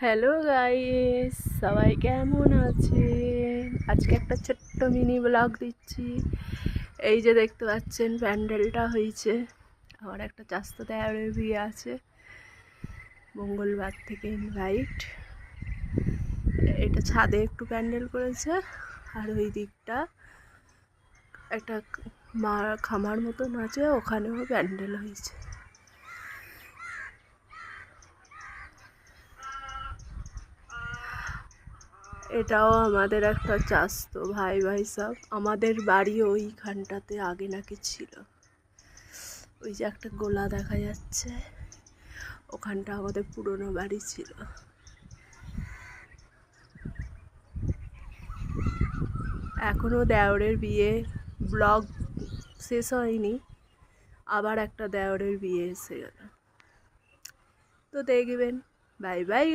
Hello guys, সবাই কেমন আছেন? আজকে একটা ছোট্ট মিনি ব্লগ দিচ্ছি। এই যে দেখতে পাচ্ছেন প্যান্ডেলটা হয়েছে। আমার একটা চাস্তো দেওরের বিয়ে আছে, মঙ্গলবার থেকে ইনভাইট। এটা ছাদে একটু প্যান্ডেল করেছে, আর ওই দিকটা একটা খামার মতন আছে, ওখানেও প্যান্ডেল হয়েছে। এটাও আমাদের একটা চাস্তো ভাই সব। আমাদের বাড়ি ওইখানটাতে আগে নাকি ছিল। ওই যে একটা গোলা দেখা যাচ্ছে, ওখানটা আমাদের পুরনো বাড়ি ছিল। এখনো দেওরের বিয়ে ব্লগ শেষ হয়নি, আবার একটা দেওরের বিয়ে এসে গেল, তো দেখবেন। Bye bye.